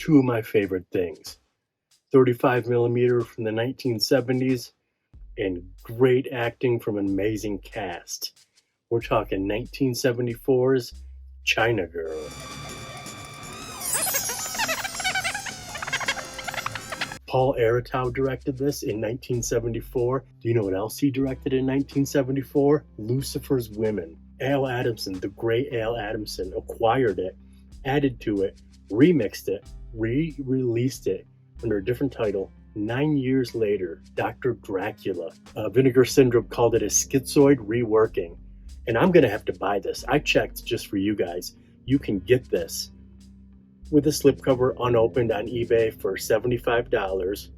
two of my favorite things. 35mm from the 1970s and great acting from an amazing cast. We're talking 1974's China Girl. Paul Aratow directed this in 1974. Do you know what else he directed in 1974? Lucifer's Women. Al Adamson, the great Al Adamson, acquired it, added to it, remixed it, re-released it under a different title. 9 years later, Dr. Dracula. Vinegar Syndrome called it a schizoid reworking. And I'm going to have to buy this. I checked just for you guys. You can get this with a slipcover unopened on eBay for $75.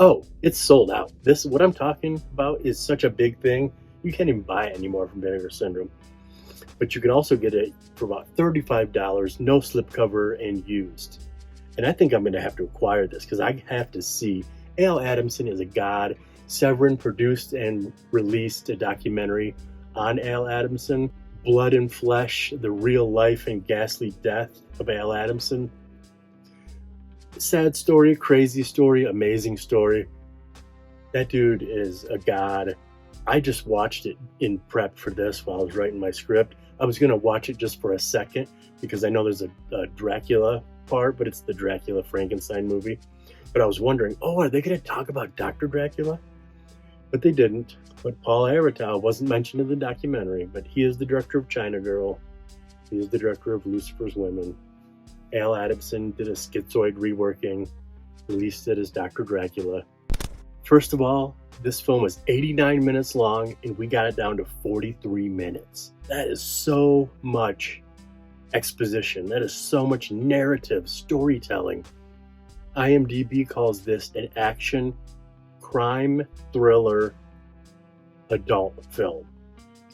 Oh, it's sold out. This, what I'm talking about, is such a big thing. You can't even buy it anymore from Vinegar Syndrome. But you can also get it for about $35, no slipcover, and used. And I think I'm going to have to acquire this because I have to see. Al Adamson is a god. Severin produced and released a documentary on Al Adamson, Blood and Flesh, the real life and ghastly death of Al Adamson. Sad story, crazy story, amazing story. That dude is a god. I just watched it in prep for this while I was writing my script. I was going to watch it just for a second because I know there's a Dracula part, but it's the Dracula Frankenstein movie. But I was wondering, are they going to talk about Dr. Dracula? But they didn't. But Paul Aratow wasn't mentioned in the documentary, but he is the director of China Girl. He is the director of Lucifer's Women. Al Adamson did a schizoid reworking, released it as Dr. Dracula. First of all, this film is 89 minutes long, and we got it down to 43 minutes. That is so much exposition. That is so much narrative storytelling. IMDb calls this an action, crime, thriller, adult film.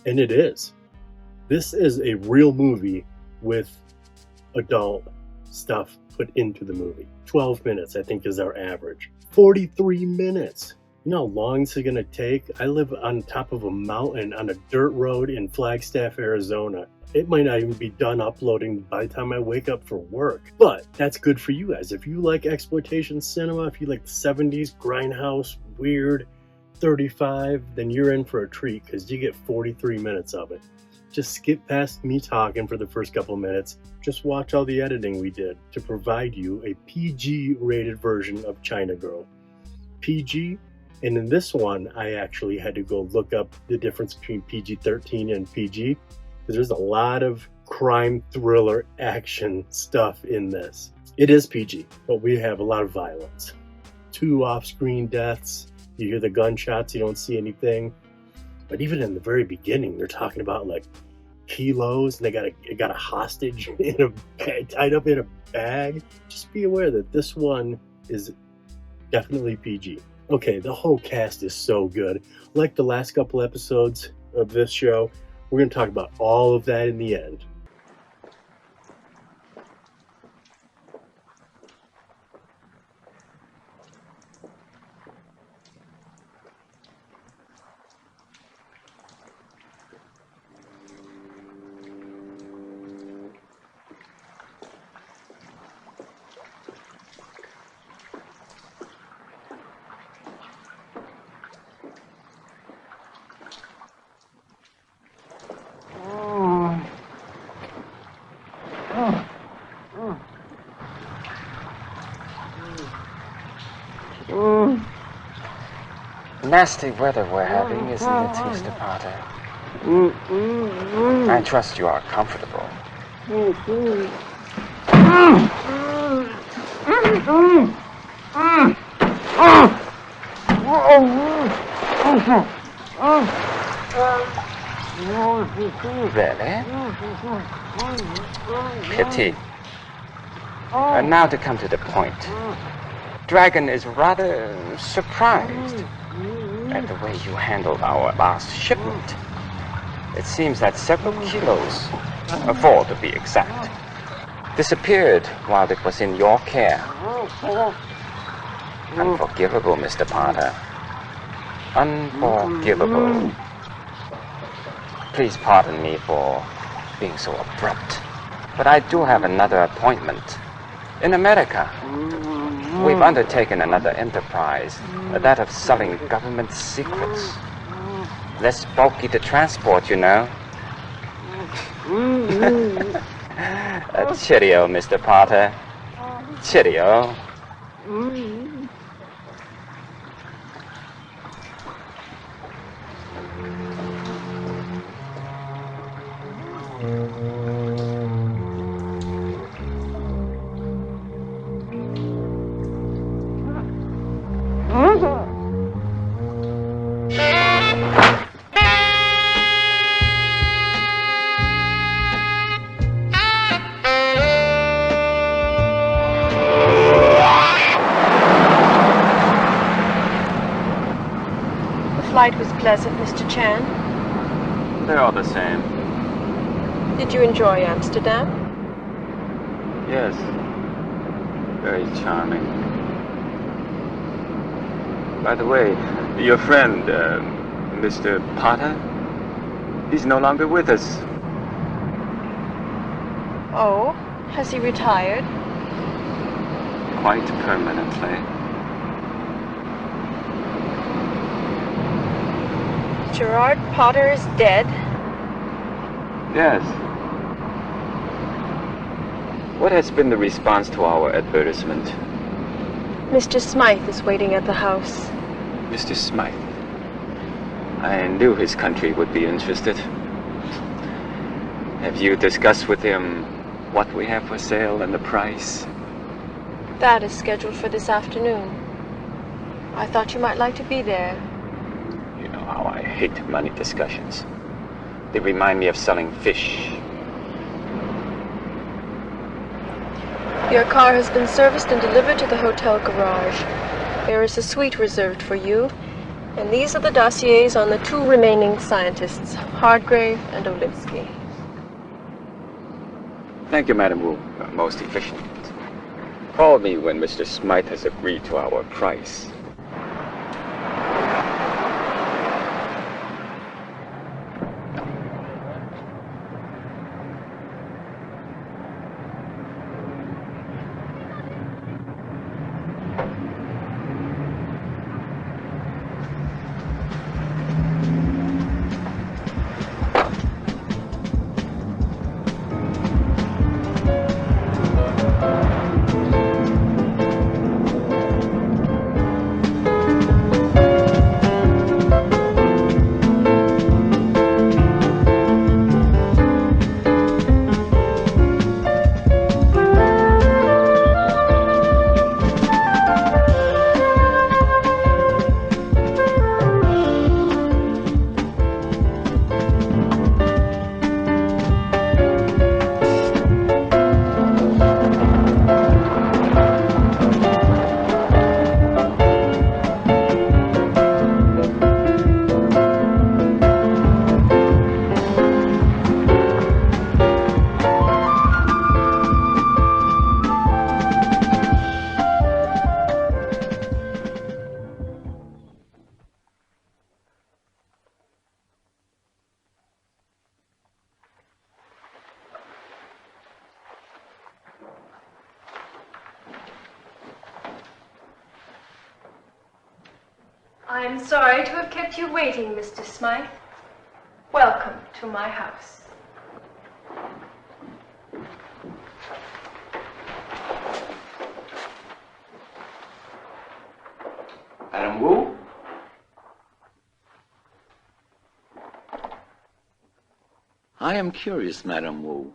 And it is. This is a real movie with adult stuff put into the movie. 12 minutes, I think, is our average. 43 minutes. You know how long this is going to take? I live on top of a mountain on a dirt road in Flagstaff, Arizona. It might not even be done uploading by the time I wake up for work. But that's good for you guys. If you like exploitation cinema, if you like the 70s, grindhouse, weird, 35, then you're in for a treat because you get 43 minutes of it. Just skip past me talking for the first couple minutes. Just watch all the editing we did to provide you a PG rated version of China Girl. PG, and in this one, I actually had to go look up the difference between PG-13 and PG because there's a lot of crime, thriller, action stuff in this. It is PG, but we have a lot of violence. 2 off-screen deaths. You hear the gunshots, you don't see anything. But even in the very beginning, they're talking about like kilos, and they got a hostage tied up in a bag. Just be aware that this one is definitely PG. Okay, the whole cast is so good. Like the last couple episodes of this show, we're going to talk about all of that in the end. Nasty weather we're having, isn't it, Mr. Potter? I trust you are comfortable. Really? Pity. Now to come to the point. Dragon is rather surprised at the way you handled our last shipment. It seems that several kilos, 4 to be exact, disappeared while it was in your care. Unforgivable, Mr. Potter. Unforgivable. Please pardon me for being so abrupt, but I do have another appointment. In America, we've undertaken another enterprise, that of selling government secrets. Less bulky to transport, you know. Cheerio, Mr. Potter. Cheerio. The flight was pleasant, Mr. Chan. They're all the same. Did you enjoy Amsterdam? Yes. Very charming. By the way, your friend, Mr. Potter, he's no longer with us. Oh, has he retired? Quite permanently. Gerard Potter is dead? Yes. What has been the response to our advertisement? Mr. Smythe is waiting at the house. Mr. Smythe. I knew his country would be interested. Have you discussed with him what we have for sale and the price? That is scheduled for this afternoon. I thought you might like to be there. You know how I hate money discussions. They remind me of selling fish. Your car has been serviced and delivered to the hotel garage. There is a suite reserved for you, and these are the dossiers on the 2 remaining scientists, Hardgrave and Olinsky. Thank you, Madam Wu. Most efficient. Call me when Mr. Smythe has agreed to our price. I'm sorry to have kept you waiting, Mr. Smythe. Welcome to my house. Madam Wu? I am curious, Madam Wu.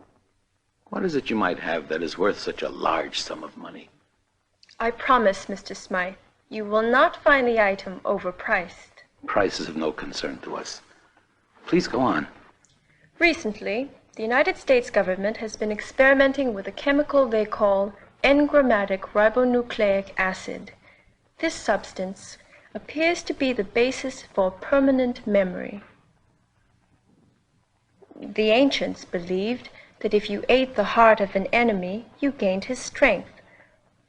What is it you might have that is worth such a large sum of money? I promise, Mr. Smythe, you will not find the item overpriced. Price is of no concern to us. Please go on. Recently, the United States government has been experimenting with a chemical they call engrammatic ribonucleic acid. This substance appears to be the basis for permanent memory. The ancients believed that if you ate the heart of an enemy, you gained his strength.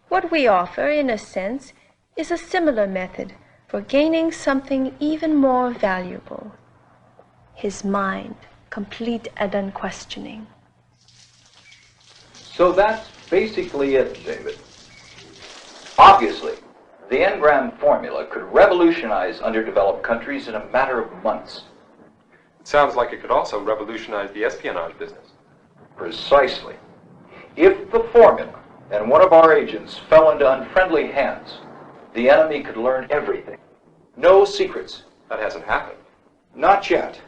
What we offer, in a sense, is a similar method for gaining something even more valuable. His mind, complete and unquestioning. So that basically it, David. Obviously, the engram formula could revolutionize underdeveloped countries in a matter of months. It sounds like it could also revolutionize the espionage business. Precisely. If the formula and one of our agents fell into unfriendly hands, the enemy could learn everything. No secrets. That hasn't happened. Not yet.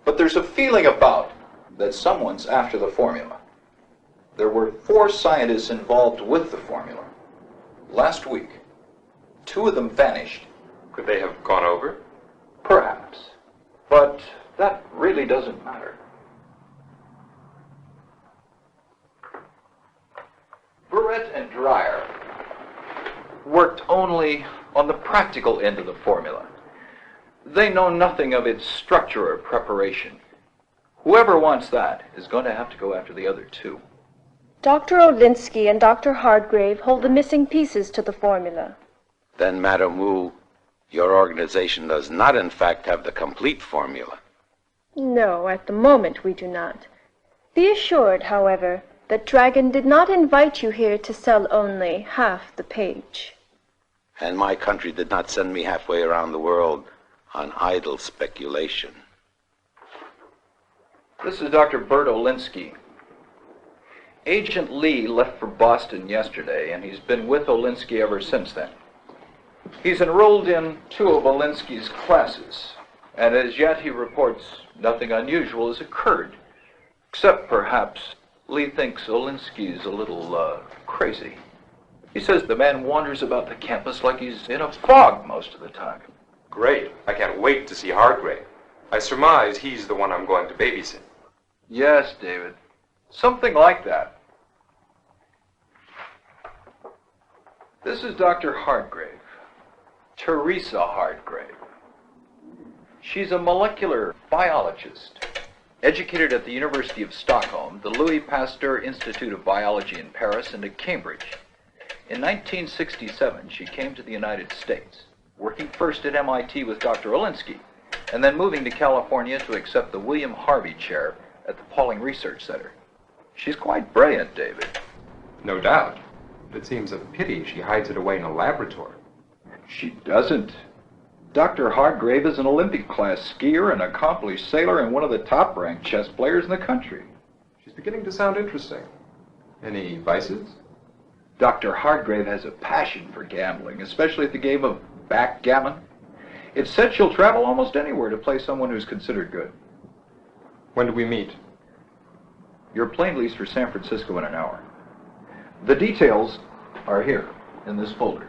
But there's a feeling about that someone's after the formula. There were 4 scientists involved with the formula. Last week, 2 of them vanished. Could they have gone over? Perhaps. But that really doesn't matter. Burrett and Dreyer worked only on the practical end of the formula. They know nothing of its structure or preparation. Whoever wants that is going to have to go after the other 2. Dr. Olinsky and Dr. Hardgrave hold the missing pieces to the formula. Then, Madam Wu, your organization does not in fact have the complete formula. No, at the moment we do not. Be assured, however, that Dragon did not invite you here to sell only half the page. And my country did not send me halfway around the world on idle speculation. This is Dr. Bert Olinsky. Agent Lee left for Boston yesterday, and he's been with Olinsky ever since then. He's enrolled in 2 of Olinsky's classes, and as yet he reports nothing unusual has occurred, except perhaps Lee thinks Olinsky's a little crazy. He says the man wanders about the campus like he's in a fog most of the time. Great. I can't wait to see Hardgrave. I surmise he's the one I'm going to babysit. Yes, David. Something like that. This is Dr. Hardgrave. Teresa Hardgrave. She's a molecular biologist, educated at the University of Stockholm, the Louis Pasteur Institute of Biology in Paris, and at Cambridge. In 1967, she came to the United States, working first at MIT with Dr. Olinsky, and then moving to California to accept the William Harvey Chair at the Pauling Research Center. She's quite brilliant, David. No doubt. But it seems a pity she hides it away in a laboratory. She doesn't. Dr. Hardgrave is an Olympic-class skier, an accomplished sailor, and one of the top-ranked chess players in the country. She's beginning to sound interesting. Any vices? Dr. Hardgrave has a passion for gambling, especially at the game of backgammon. It's said she'll travel almost anywhere to play someone who's considered good. When do we meet? Your plane leaves for San Francisco in an hour. The details are here in this folder.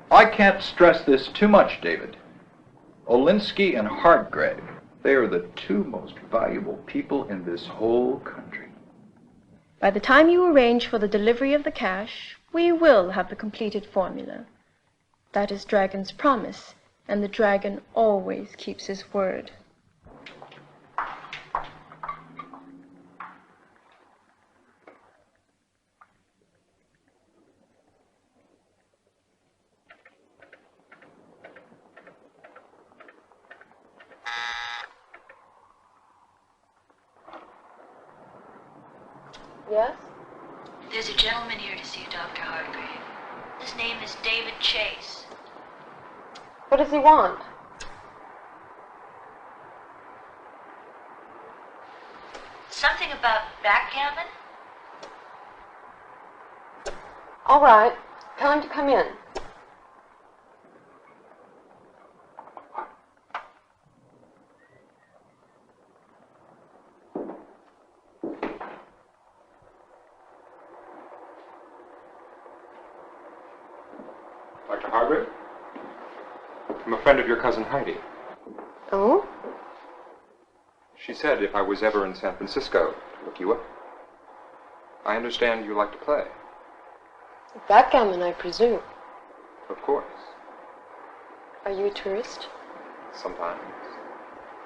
I can't stress this too much, David. Olinsky and Hardgrave, they are the 2 most valuable people in this whole country. By the time you arrange for the delivery of the cash, we will have the completed formula. That is Dragon's promise, and the Dragon always keeps his word. Yes? There's a gentleman here to see Dr. Hardgrave. His name is David Chase. What does he want? Something about backgammon? All right. Tell him to come in. Dr. Hardgrave? I'm a friend of your cousin Heidi. Oh? She said if I was ever in San Francisco to look you up. I understand you like to play. Backgammon, I presume. Of course. Are you a tourist? Sometimes.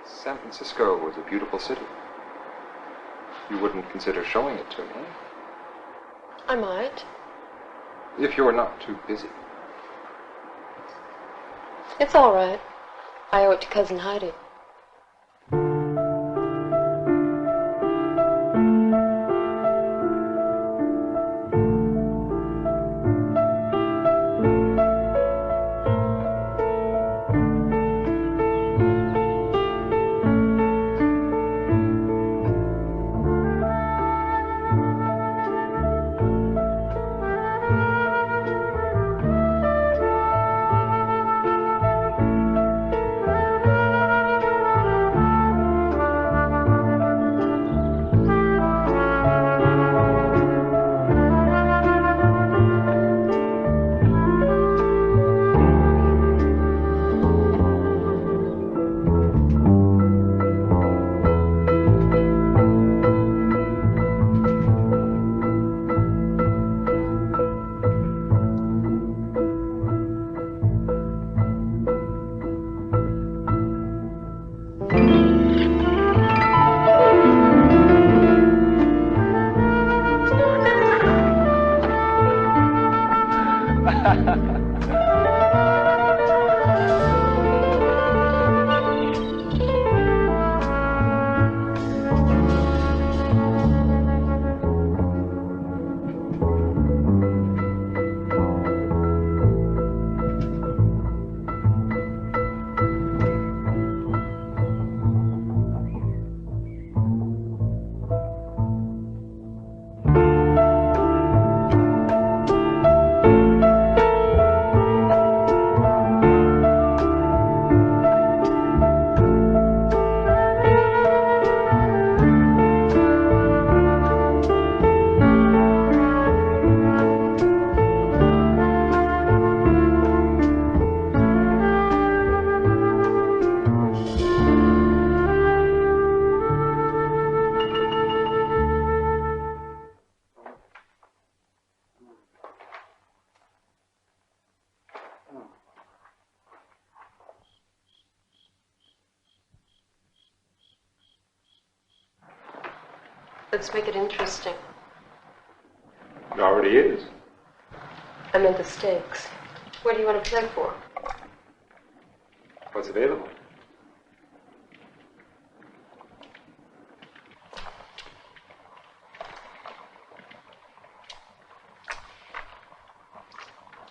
San Francisco was a beautiful city. You wouldn't consider showing it to me? I might. If you were not too busy. It's all right. I owe it to Cousin Heidi. Let's make it interesting. It already is. I meant the stakes. What do you want to play for? What's available?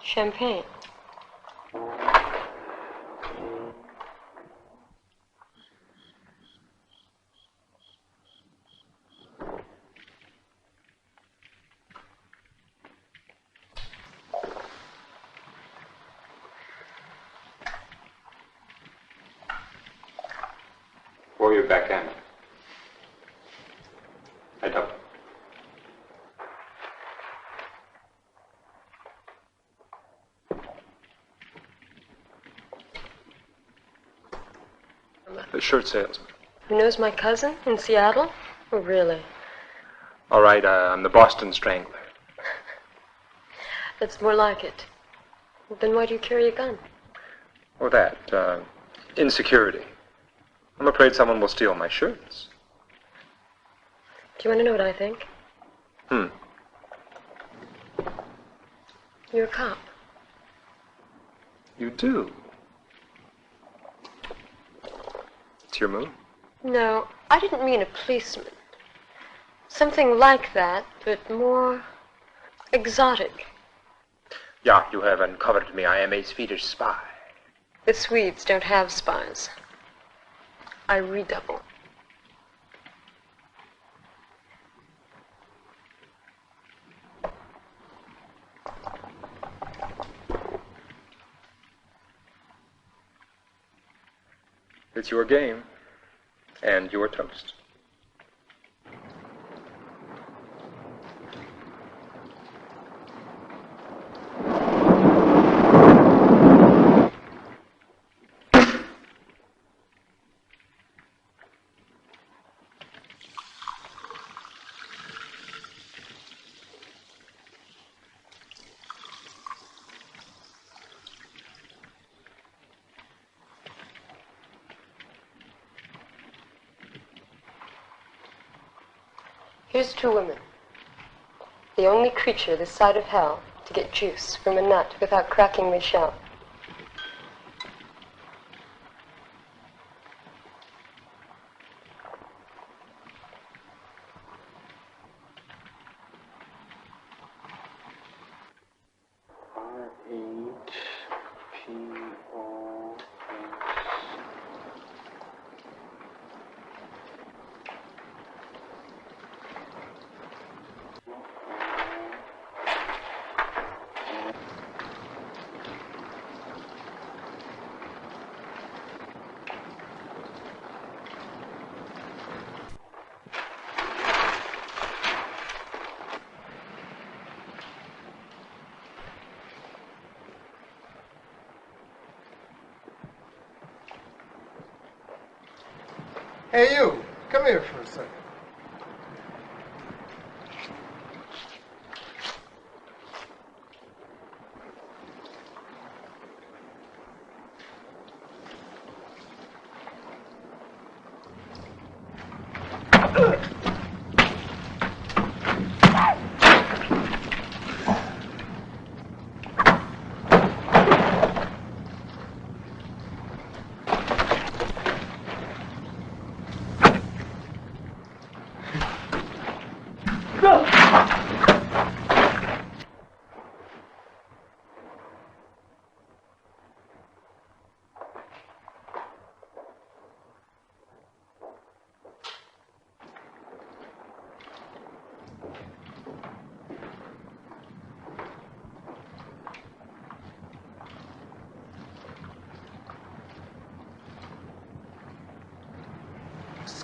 Champagne. Or your backhand. I double. The shirt salesman. Who knows my cousin in Seattle? Oh, really? All right, I'm the Boston Strangler. That's more like it. Then why do you carry a gun? Or that, insecurity. I'm afraid someone will steal my shirts. Do you want to know what I think? You're a cop. You do? It's your move? No, I didn't mean a policeman. Something like that, but more exotic. Yeah, you have uncovered me. I am a Swedish spy. The Swedes don't have spies. I redouble. It's your game, and your toast. Here's two women. The only creature this side of hell to get juice from a nut without cracking the shell. Hey, you. Come here for a second.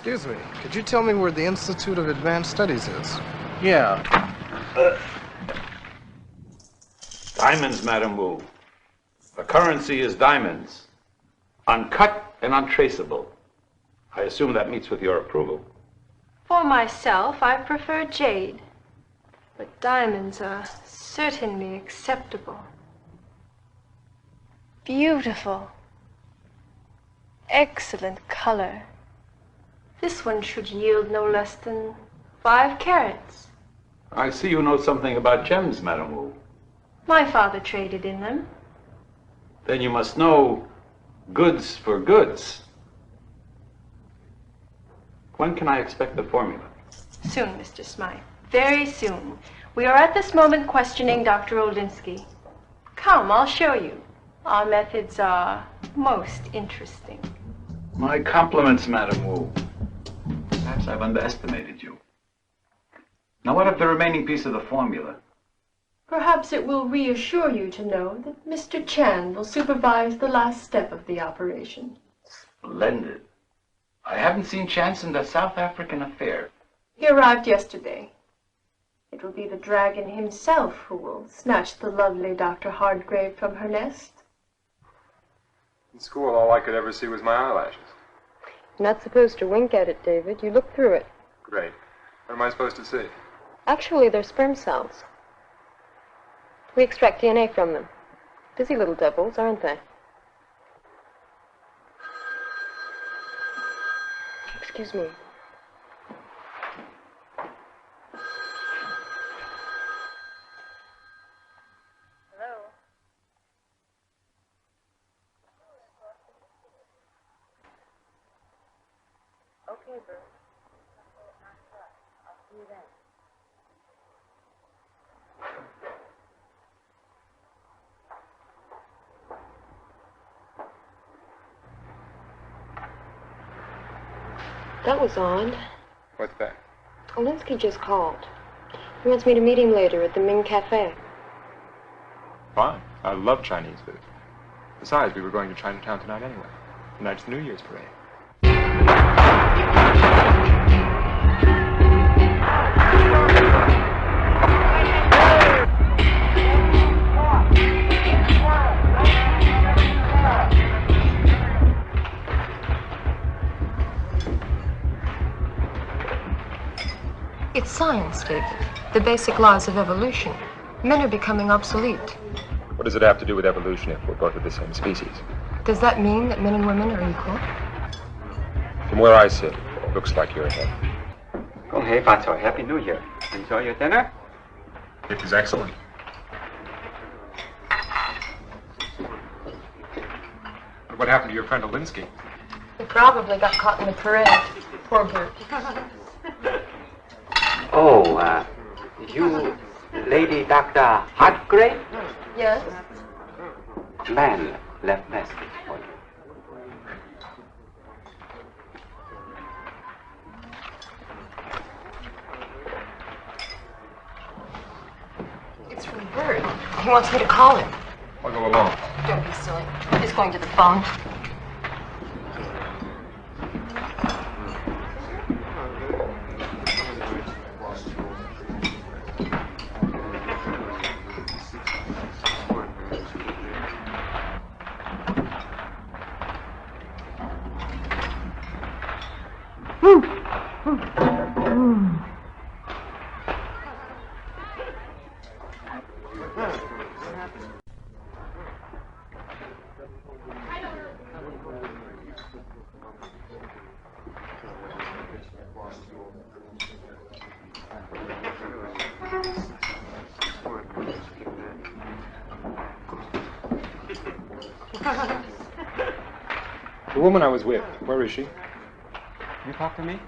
Excuse me, could you tell me where the Institute of Advanced Studies is? Yeah. Diamonds, Madam Wu. The currency is diamonds. Uncut and untraceable. I assume that meets with your approval. For myself, I prefer jade. But diamonds are certainly acceptable. Beautiful. Excellent color. This one should yield no less than 5 carats. I see you know something about gems, Madam Wu. My father traded in them. Then you must know goods for goods. When can I expect the formula? Soon, Mr. Smythe. Very soon. We are at this moment questioning Dr. Olinsky. Come, I'll show you. Our methods are most interesting. My compliments, Madam Wu. Perhaps I've underestimated you. Now, what of the remaining piece of the formula? Perhaps it will reassure you to know that Mr. Chan will supervise the last step of the operation. Splendid. I haven't seen Chance in the South African affair. He arrived yesterday. It will be the dragon himself who will snatch the lovely Dr. Hardgrave from her nest. In school, all I could ever see was my eyelashes. You're not supposed to wink at it, David. You look through it. Great. What am I supposed to see? Actually, they're sperm cells. We extract DNA from them. Busy little devils, aren't they? Excuse me. Hello? Okay, Bert. I'll see you then. That was odd. What's that? Olinsky just called. He wants me to meet him later at the Ming Cafe. Fine. I love Chinese food. Besides, we were going to Chinatown tonight anyway. Tonight's the New Year's parade. It's science, David. The basic laws of evolution. Men are becoming obsolete. What does it have to do with evolution if we're both of the same species? Does that mean that men and women are equal? From where I sit, it looks like you're ahead. Go ahead, Aratow. Happy New Year. Enjoy your dinner? It was excellent. But what happened to your friend Olinsky? He probably got caught in the parade. Poor Bert. Oh, you, Lady Dr. Hardgrave? Yes? Man left message for you. It's from Bert. He wants me to call him. I'll go along. Don't be silly. He's going to the phone. The woman I was with, where is she? You talk to me?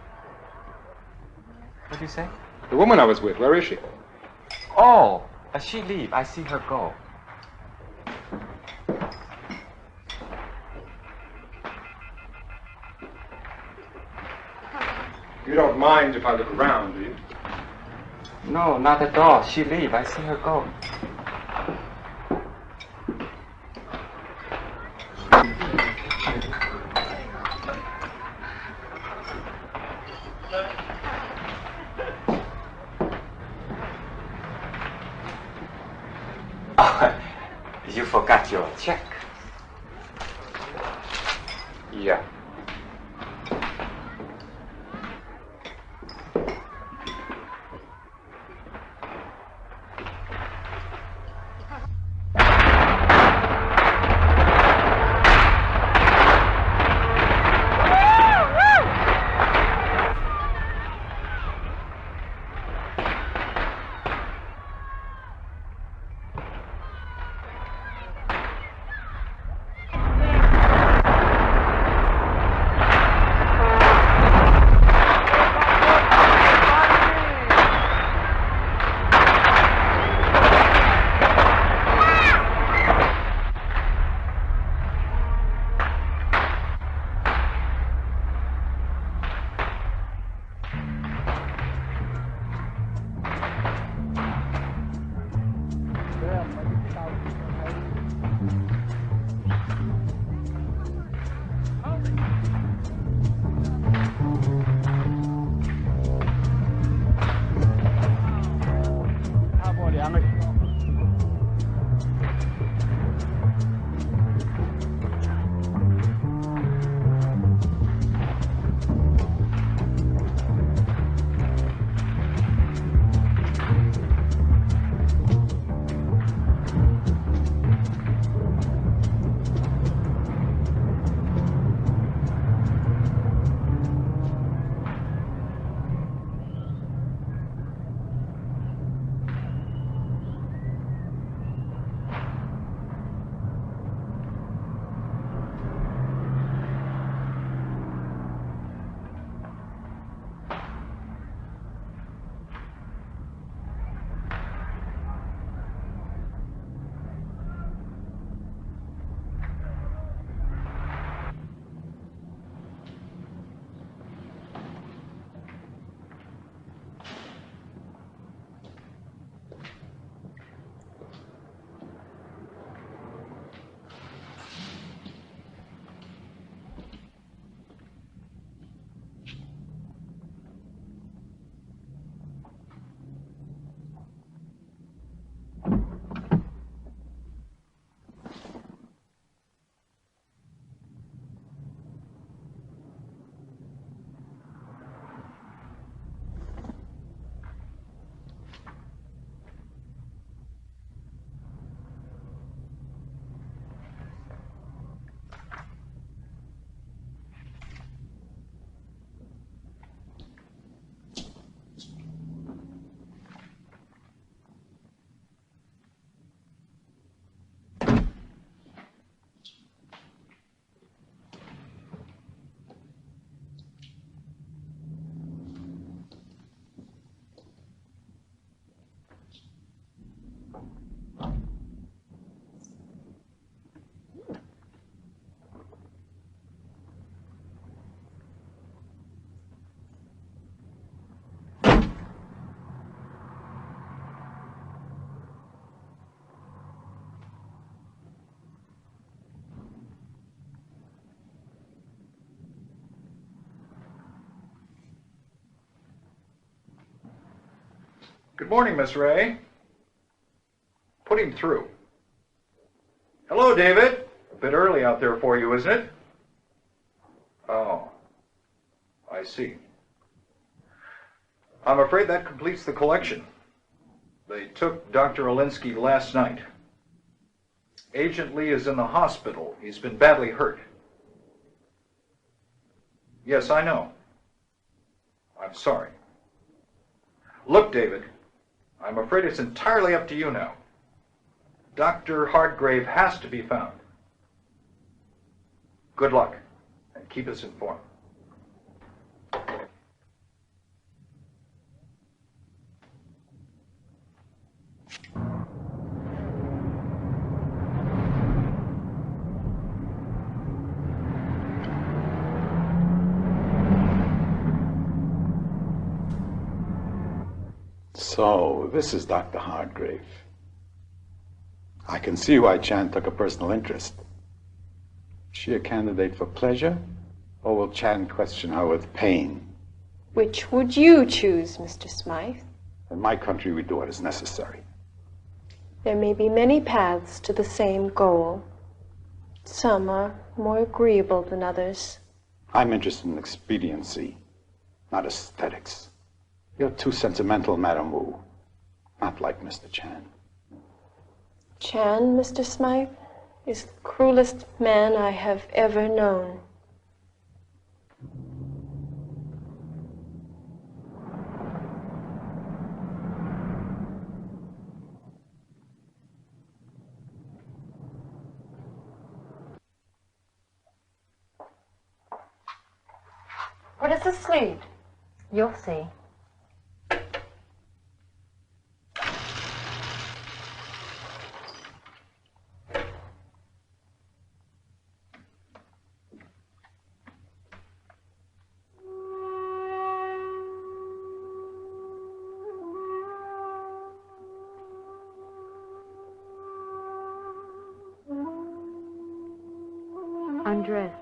What do you say? The woman I was with, where is she? Oh, she leave. I see her go. You don't mind if I look around, do you? No, not at all. She leave. I see her go. You forgot your check. Yeah. Good morning, Miss Ray. Put him through. Hello, David. A bit early out there for you, isn't it? Oh, I see. I'm afraid that completes the collection. They took Dr. Olinsky last night. Agent Lee is in the hospital. He's been badly hurt. Yes, I know. I'm sorry. Look, David, I'm afraid it's entirely up to you now. Dr. Hardgrave has to be found. Good luck, and keep us informed. So, this is Dr. Hardgrave. I can see why Chan took a personal interest. Is she a candidate for pleasure, or will Chan question her with pain? Which would you choose, Mr. Smythe? In my country, we do what is necessary. There may be many paths to the same goal. Some are more agreeable than others. I'm interested in expediency, not aesthetics. You're too sentimental, Madame Wu. Not like Mr. Chan. Chan, Mr. Smythe, is the cruelest man I have ever known. What is the sleeve? You'll see. Undress.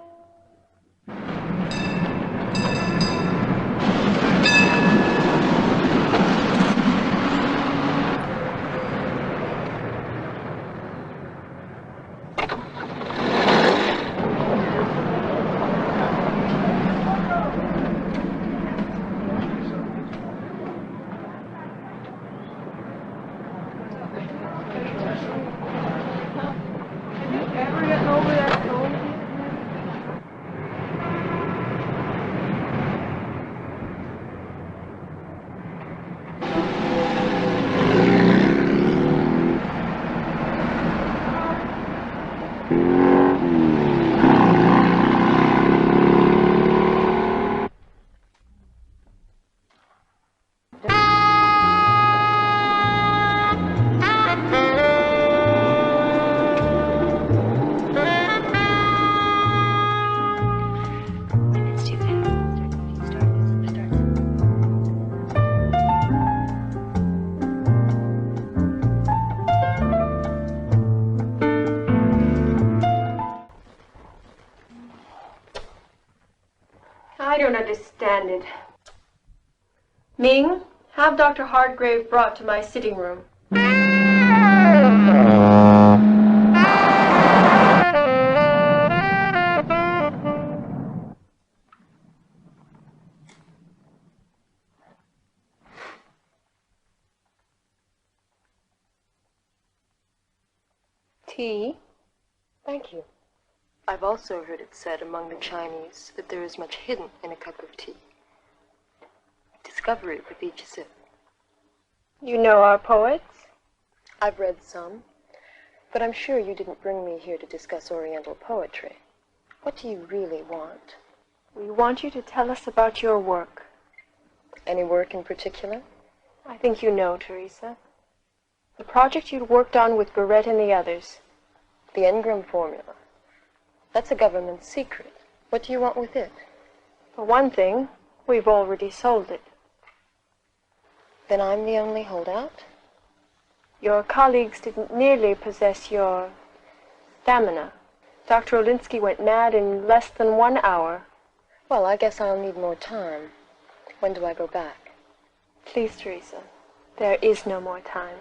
I don't understand it. Ming, have Dr. Hargrave brought to my sitting room. Tea? Thank you. I've also heard it said among the Chinese that there is much hidden in a cup of tea. Discover it with each sip. You know our poets? I've read some, but I'm sure you didn't bring me here to discuss Oriental poetry. What do you really want? We want you to tell us about your work. Any work in particular? I think you know, Teresa. The project you'd worked on with Garrett and the others. The Engram formula. That's a government secret. What do you want with it? For one thing, we've already sold it. Then I'm the only holdout? Your colleagues didn't nearly possess your stamina. Dr. Olinsky went mad in less than 1 hour. Well, I guess I'll need more time. When do I go back? Please, Teresa, there is no more time.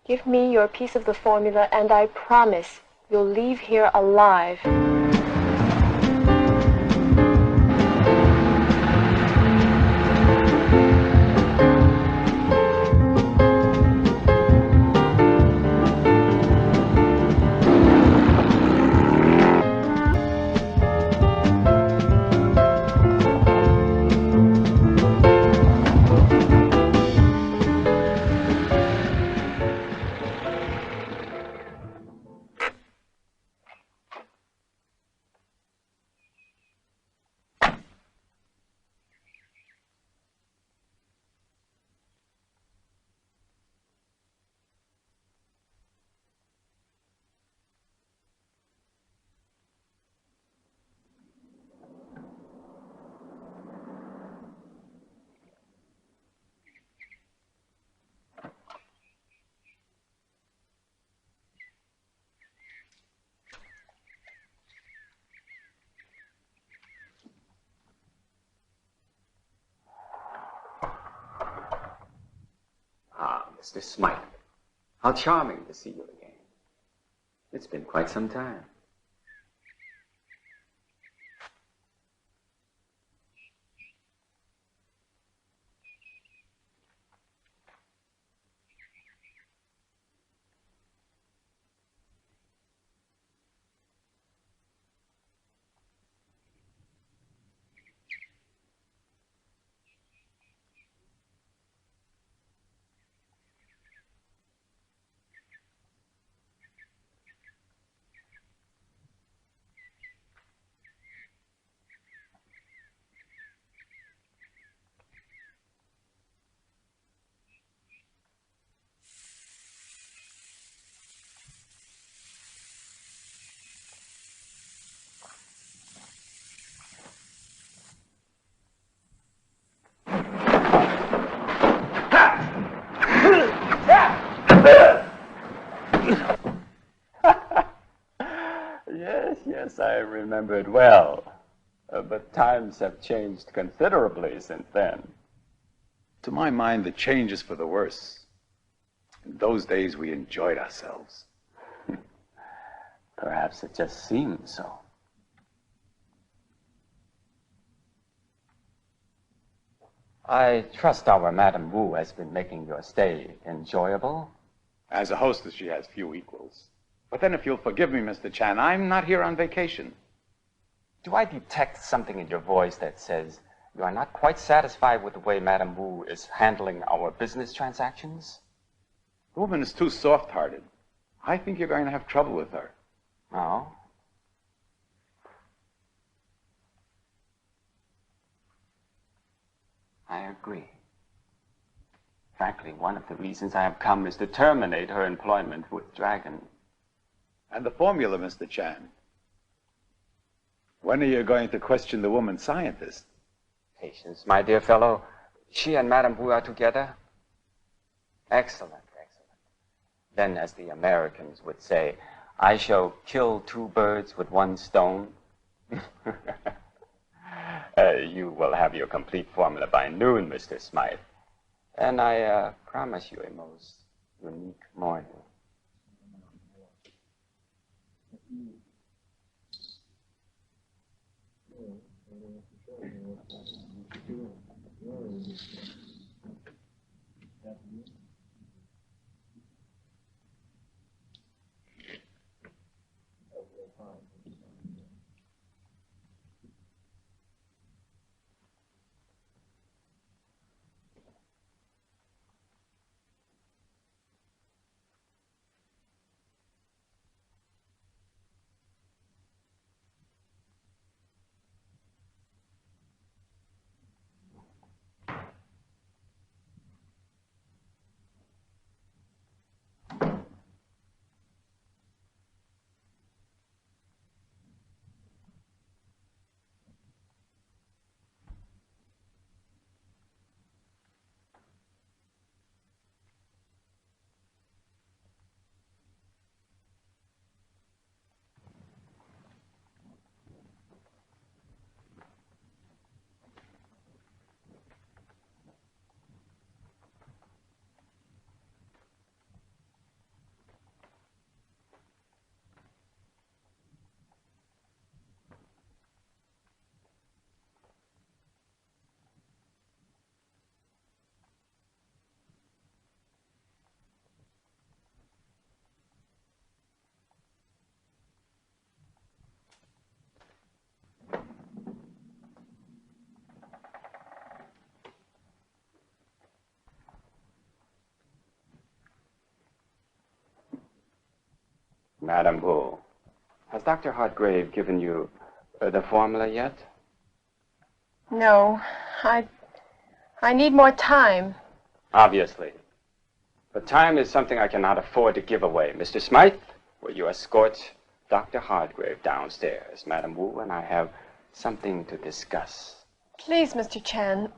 Give me your piece of the formula, and I promise you'll leave here alive. Mr. Smythe, How charming to see you again. It's been quite some time. Yes, I remember it well. But times have changed considerably since then. To my mind, the change is for the worse. In those days, we enjoyed ourselves. Perhaps it just seems so. I trust our Madame Wu has been making your stay enjoyable. As a hostess, she has few equals. But then if you'll forgive me, Mr. Chan, I'm not here on vacation. Do I detect something in your voice that says you are not quite satisfied with the way Madame Wu is handling our business transactions? The woman is too soft-hearted. I think you're going to have trouble with her. Oh? I agree. Frankly, one of the reasons I have come is to terminate her employment with Dragon. And the formula, Mr. Chan. When are you going to question the woman scientist? Patience, my dear fellow. She and Madame Wu are together? Excellent, excellent. Then, as the Americans would say, I shall kill two birds with one stone. You will have your complete formula by noon, Mr. Smythe. And I promise you a most unique morning. Madame Wu, has Dr. Hartgrave given you the formula yet? No, I need more time. Obviously. But time is something I cannot afford to give away. Mr. Smythe, will you escort Dr. Hartgrave downstairs? Madame Wu and I have something to discuss. Please, Mr. Chan,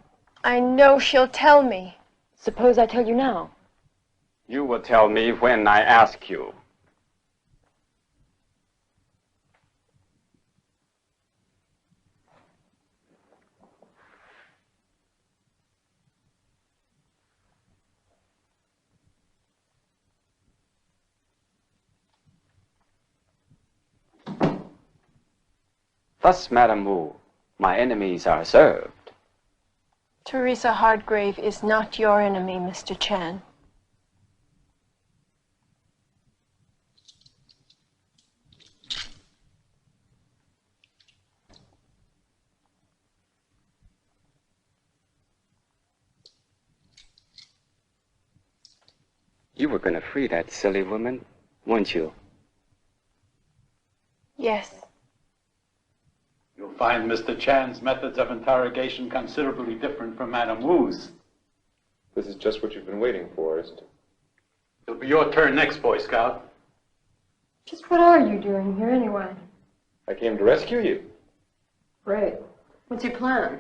I know she'll tell me. Suppose I tell you now. You will tell me when I ask you. Thus, Madame Wu, my enemies are served. Teresa Hardgrave is not your enemy, Mr. Chan. You were going to free that silly woman, weren't you? Yes. You'll find Mr. Chan's methods of interrogation considerably different from Madame Wu's. This is just what you've been waiting for, isn't it? It'll be your turn next, Boy Scout. Just what are you doing here anyway? I came to rescue you. Great. What's your plan?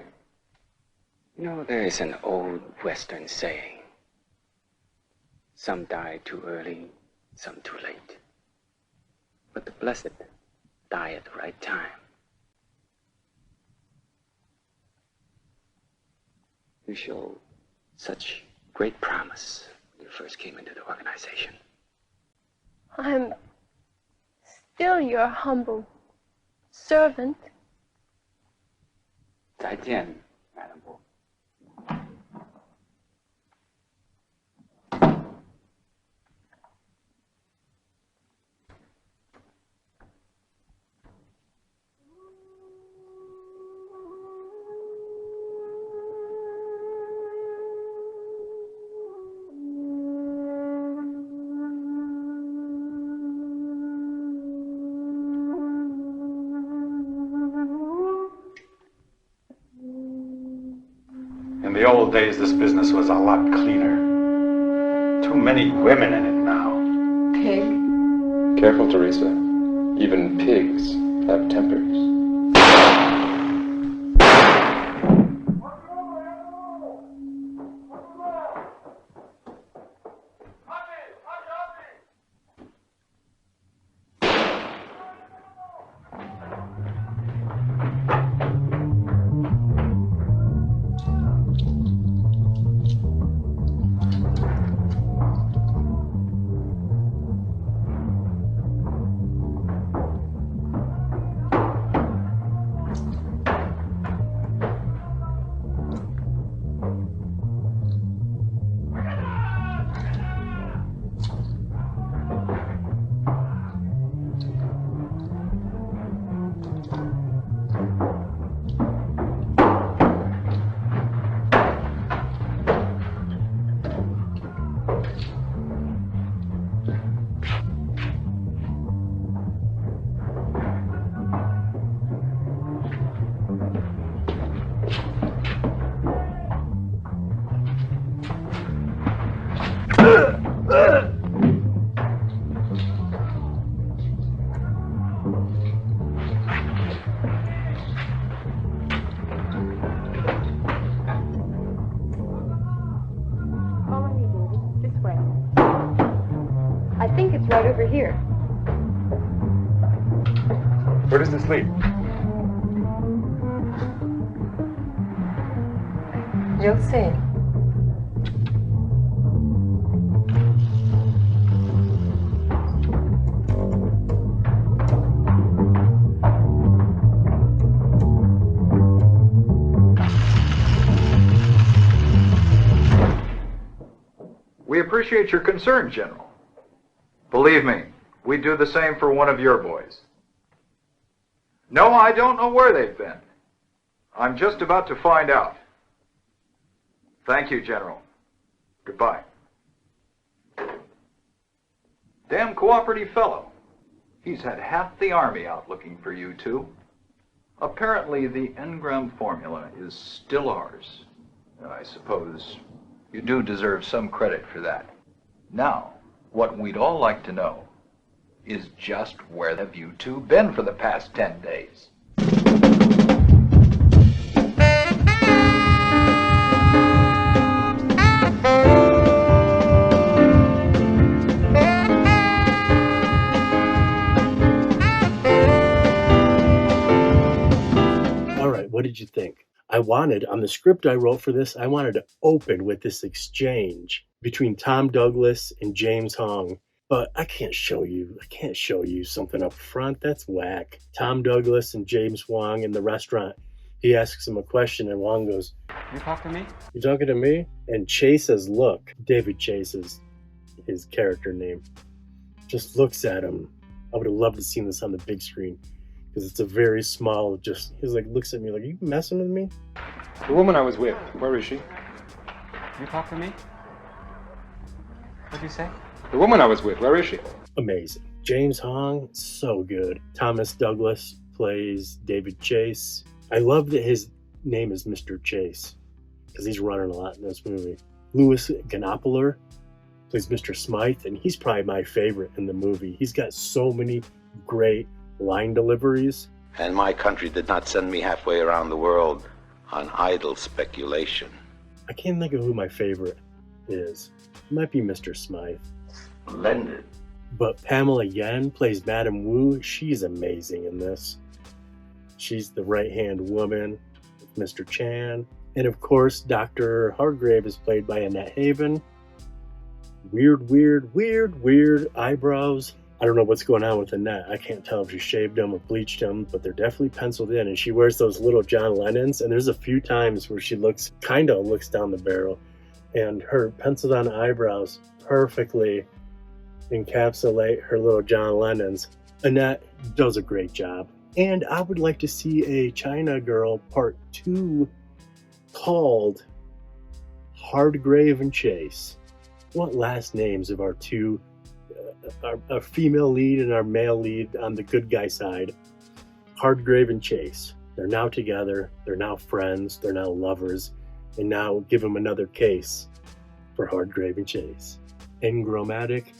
You know, there is an old Western saying. Some die too early, some too late. But the blessed die at the right time. You showed such great promise when you first came into the organization. I'm still your humble servant. 再见, Madame Wu. In the old days, this business was a lot cleaner. Too many women in it now. Pig? Careful, Teresa. Even pigs have tempers. Follow me, David. This way. I think it's right over here. Where does this lead? You'll see. We appreciate your concern, General. Believe me, we'd do the same for one of your boys. No, I don't know where they've been. I'm just about to find out. Thank you, General. Goodbye. Damn cooperative fellow. He's had half the army out looking for you two. Apparently, the engram formula is still ours. And I suppose you do deserve some credit for that. Now, what we'd all like to know is just where have you two been for the past 10 days? All right, what did you think? On the script I wrote for this, I wanted to open with this exchange between Tom Douglas and James Hong. But I can't show you something up front. That's whack. Tom Douglas and James Wong in the restaurant. He asks him a question and Wong goes, You talk to me? You talking to me? And Chase says, look. David Chase is his character name. Just looks at him. I would have loved to see this on the big screen because it's a very small, he's like, looks at me like, you messing with me? The woman I was with, where is she? You talk to me? What'd you say? The woman I was with, where is she? Amazing. James Hong, so good. Thomas Douglas plays David Chase. I love that his name is Mr. Chase because he's running a lot in this movie. Louis Ganopoulos plays Mr. Smythe, and he's probably my favorite in the movie. He's got so many great line deliveries. And my country did not send me halfway around the world on idle speculation. I can't think of who my favorite is. It might be Mr. Smythe. Splendid. But Pamela Yen plays Madame Wu. She's amazing in this. She's the right-hand woman with Mr. Chan. And of course, Dr. Hargrave is played by Annette Haven. Weird eyebrows. I don't know what's going on with Annette. I can't tell if she shaved them or bleached them, but they're definitely penciled in. And she wears those little John Lennons. And there's a few times where she looks down the barrel. And her penciled on eyebrows perfectly encapsulate her little John Lennons. Annette does a great job. And I would like to see a China Girl Part 2 called Hardgrave and Chase. What last names of our two, our female lead and our male lead on the good guy side? Hardgrave and Chase. They're now together. They're now friends. They're now lovers. And now give them another case for Hardgrave and Chase. Engromatic.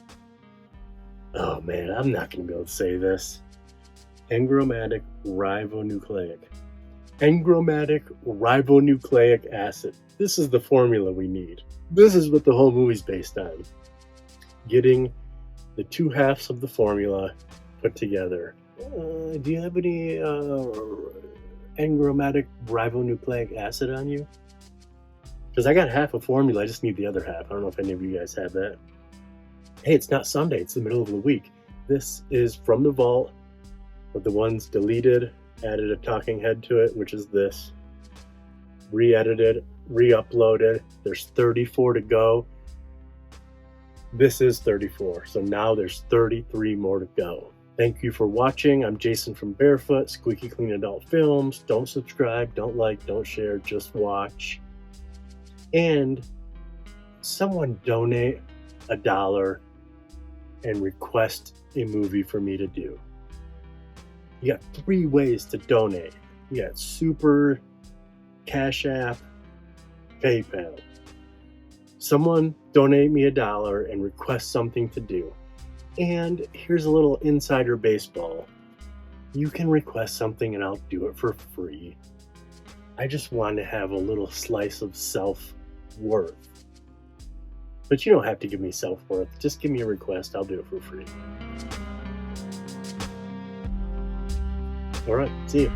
Oh man, I'm not going to be able to say this. Engromatic ribonucleic. Engromatic ribonucleic acid. This is the formula we need. This is what the whole movie's based on. Getting the two halves of the formula put together. Do you have any engromatic ribonucleic acid on you? Because I got half a formula, I just need the other half. I don't know if any of you guys have that. Hey, it's not Sunday, it's the middle of the week. This is From the Vault, with the ones deleted, added a talking head to it, which is this. Re-edited, re-uploaded. There's 34 to go. This is 34, so now there's 33 more to go. Thank you for watching. I'm Jason from Barefoot, Squeaky Clean Adult Films. Don't subscribe, don't like, don't share, just watch. And someone donate $1 and request a movie for me to do. You got 3 ways to donate. You got Super, Cash App, PayPal. Someone donate me $1 and request something to do. And here's a little insider baseball. You can request something and I'll do it for free. I just want to have a little slice of self-worth. But you don't have to give me self-worth. Just give me a request. I'll do it for free. All right. See you.